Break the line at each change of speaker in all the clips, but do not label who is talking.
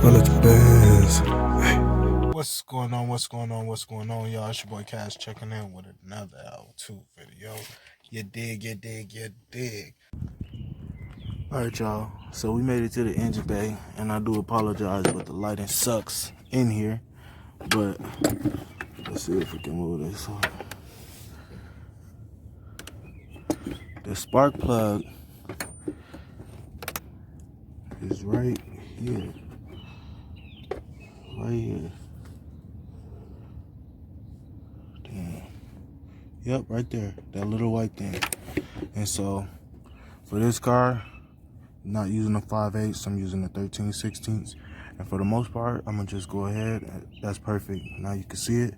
Well, it's Benz.
What's going on? What's going on? What's going on, y'all? It's your boy Cash checking in with another L2 video. You dig, you dig, you dig. Alright, y'all. So we made it to the engine bay, and I do apologize, but the lighting sucks in here. But let's see if we can move this up. The spark plug is right here. Right here. Damn. Yep, right there. That little white thing. And so, for this car, I'm not using the 5/8, I'm using the 13/16. And for the most part, I'm gonna just go ahead. That's perfect. Now you can see it.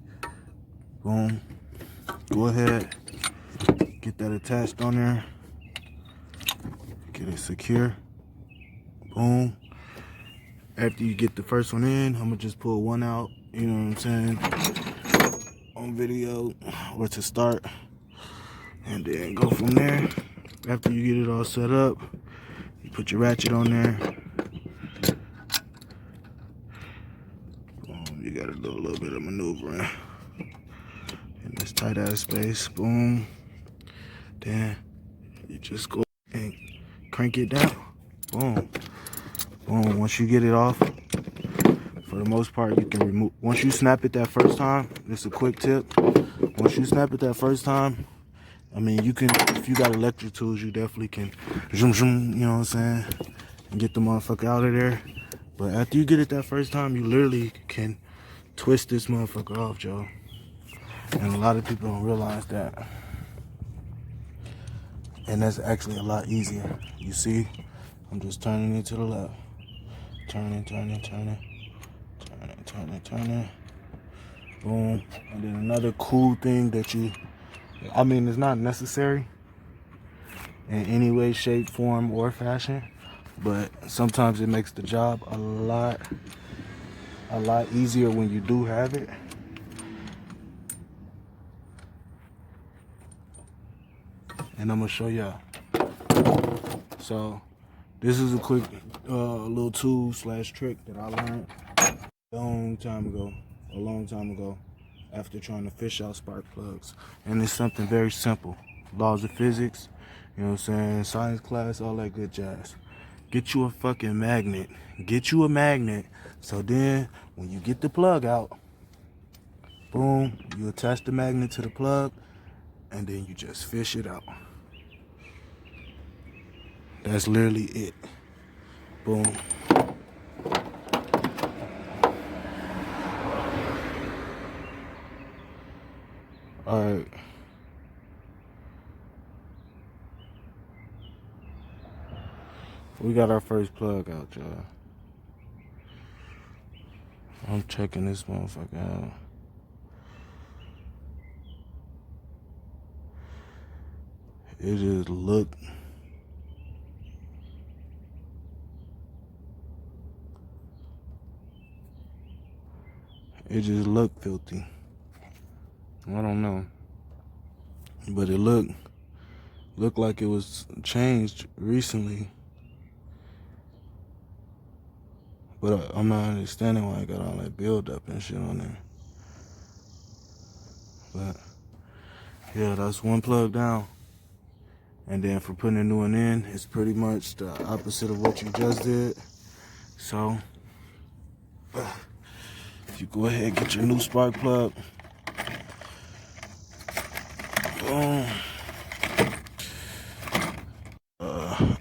Boom. Go ahead. Get that attached on there. Get it secure. Boom. After you get the first one in, I'm gonna just pull one out, you know what I'm saying, on video or to start, and then go from there. After you get it all set up, you put your ratchet on there. Boom. You gotta do a little bit of maneuvering in this tight ass space. Boom. Then you just go and crank it down. Boom. Boom. Once you get it off, for the most part, you can remove. Once you snap it that first time, this is a quick tip. Once you snap it that first time, I mean, you can, if you got electric tools, you definitely can zoom, zoom, you know what I'm saying, and get the motherfucker out of there. But after you get it that first time, you literally can twist this motherfucker off, Joe. And a lot of people don't realize that. And that's actually a lot easier. You see, I'm just turning it to the left. Turning. Boom. And then another cool thing that I mean, it's not necessary in any way, shape, form, or fashion, but sometimes it makes the job a lot easier when you do have it. And I'm gonna show y'all. So this is a quick little tool / trick that I learned a long time ago after trying to fish out spark plugs. And it's something very simple. Laws of physics, you know what I'm saying, science class, all that good jazz. Get you a fucking magnet. Get you a magnet. So then when you get the plug out, boom, you attach the magnet to the plug, and then you just fish it out. That's literally it. Boom. Alright. We got our first plug out, y'all. I'm checking this motherfucker out. It just look. It just looked filthy. I don't know. But it looked like it was changed recently. But I'm not understanding why I got all that build up and shit on there. But yeah, that's one plug down. And then for putting a new one in, it's pretty much the opposite of what you just did. So you go ahead and get your new spark plug. Boom.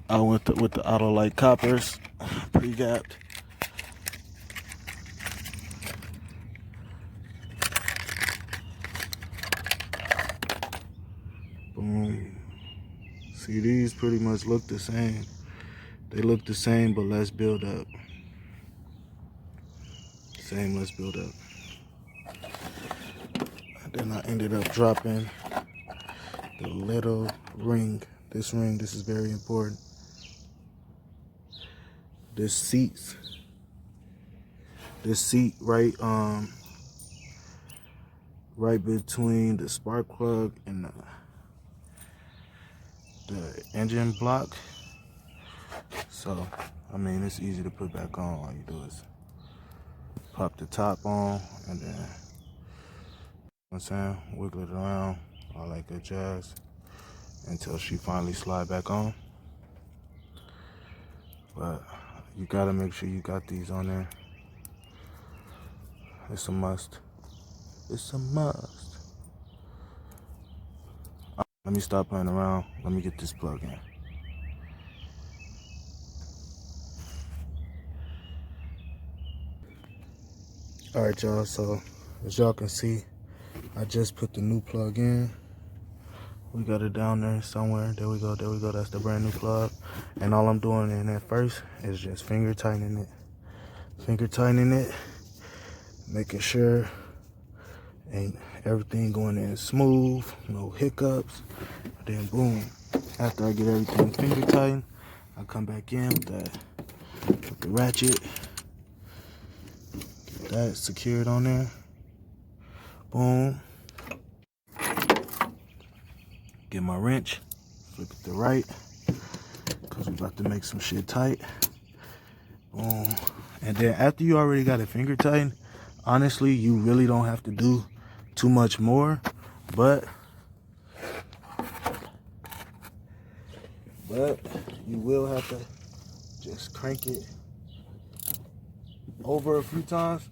I went with the Autolite coppers, pre-gapped. Boom. See, these pretty much look the same. They look the same, but less build up. Less build up. And then I ended up dropping the little ring. This is very important. This seat right between the spark plug and the engine block. So, I mean, it's easy to put back on. All you do is pop the top on, and then, you know what I'm saying, wiggle it around, all that good jazz, until she finally slide back on. But you gotta make sure you got these on there. It's a must. It's a must. Let me stop playing around. Let me get this plug in. All right, y'all, so as y'all can see, I just put the new plug in. We got it down there somewhere. There we go, there we go. That's the brand new plug. And all I'm doing in it first is just finger tightening it. Finger tightening it, making sure ain't everything going in smooth, no hiccups. Then boom, after I get everything finger tightened, I come back in with the ratchet. Get that secured on there. Boom. Get my wrench, flip it to right, because we're about to make some shit tight. Boom. And then after you already got it finger tightened, honestly, you really don't have to do too much more, but you will have to just crank it over a few times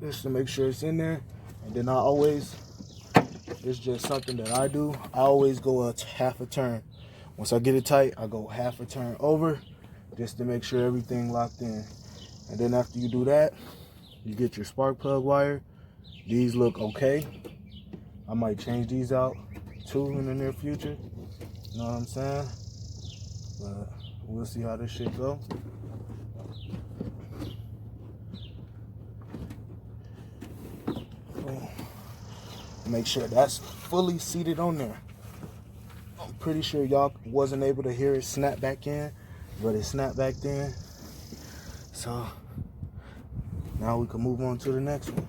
just to make sure it's in there. And then it's just something that I do. I always go a half a turn. Once I get it tight, I go half a turn over just to make sure everything locked in. And then after you do that, you get your spark plug wire. These look okay. I might change these out too in the near future. You know what I'm saying? But we'll see how this shit go. Make sure that's fully seated on there. I'm pretty sure y'all wasn't able to hear it snap back in, but it snapped back in. So now we can move on to the next one.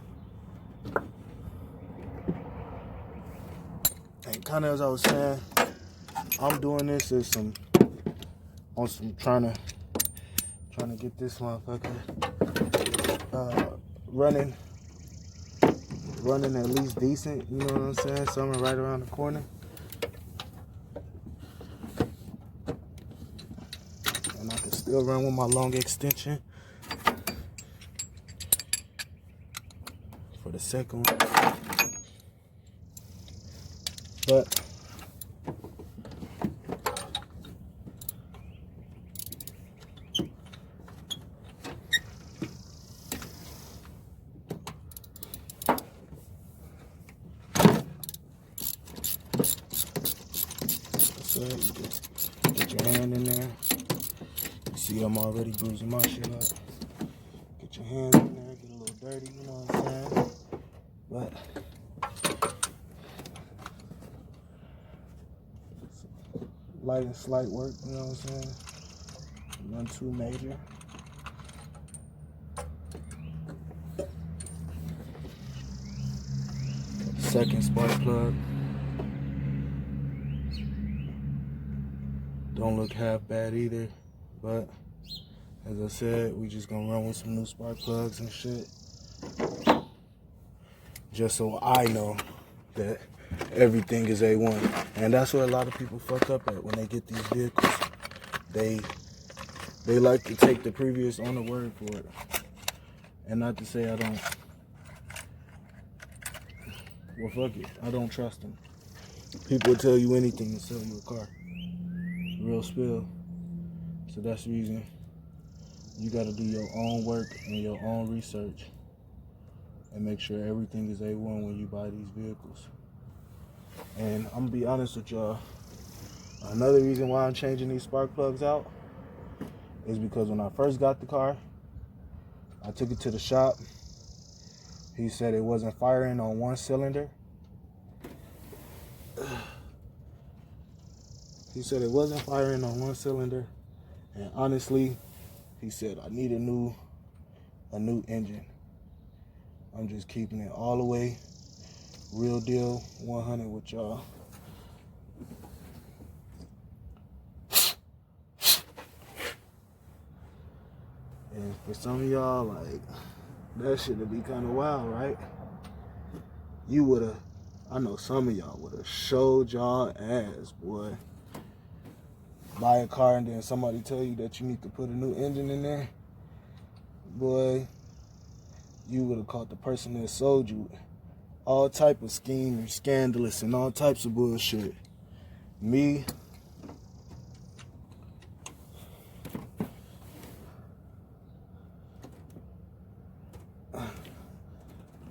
And kind of as I was saying, I'm doing this as trying to get this motherfucker running at least decent, you know what I'm saying? Something right around the corner. And I can still run with my long extension for the second one. But so you just get your hand in there. You see I'm already bruising my shit up. Get your hand in there, get a little dirty, you know what I'm saying? But light and slight work, you know what I'm saying? None too major. Second spark plug. Don't look half bad either, but as I said, we just gonna run with some new spark plugs and shit, just so I know that everything is A1. And that's what a lot of people fuck up at when they get these vehicles. They like to take the previous owner word for it. And not to say I don't, well fuck it, I don't trust them. People will tell you anything to sell you a car. Real spill. So that's the reason you gotta do your own work and your own research and make sure everything is A1 when you buy these vehicles. And I'm gonna be honest with y'all, another reason why I'm changing these spark plugs out is because when I first got the car, I took it to the shop. He said it wasn't firing on one cylinder. He said it wasn't firing on one cylinder. And honestly, he said I need a new engine. I'm just keeping it all the way real deal 100 with y'all. And for some of y'all, like, that shit would be kind of wild, right? You would have, I know some of y'all would have showed y'all ass, boy. Buy a car and then somebody tell you that you need to put a new engine in there. Boy, you would have caught the person that sold you all type of scheme, scandalous, and all types of bullshit. Me,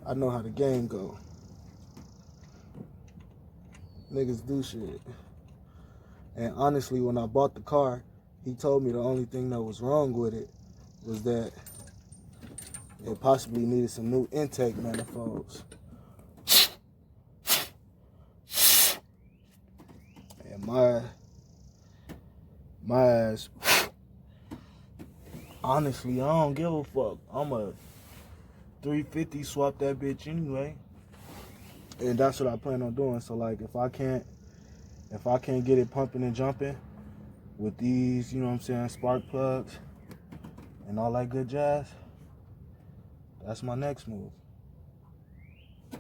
I know how the game go. Niggas do shit. And honestly, when I bought the car, he told me the only thing that was wrong with it was that it possibly needed some new intake manifolds. And my ass, honestly, I don't give a fuck. I'm a 350 swap that bitch anyway. And that's what I plan on doing. So like if I can't get it pumping and jumping with these, you know what I'm saying, spark plugs and all that good jazz, that's my next move.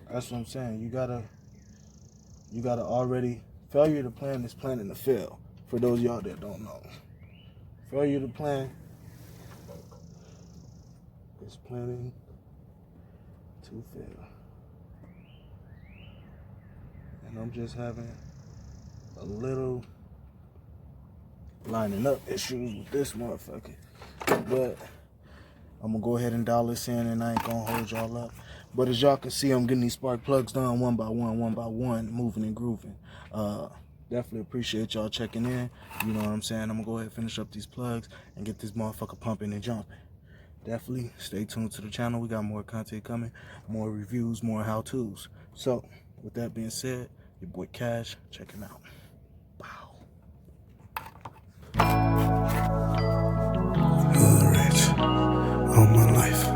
That's what I'm saying. You gotta already, failure to plan is planning to fail. For those of y'all that don't know. Failure to plan is planning to fail. And I'm just having a little lining up issues with this motherfucker. But I'm gonna go ahead and dial this in and I ain't gonna hold y'all up. But as y'all can see, I'm getting these spark plugs done one by one, moving and grooving. Definitely appreciate y'all checking in. You know what I'm saying? I'm gonna go ahead and finish up these plugs and get this motherfucker pumping and jumping. Definitely stay tuned to the channel. We got more content coming, more reviews, more how-tos. So, with that being said, your boy Cash checking out. Hood rich all my life.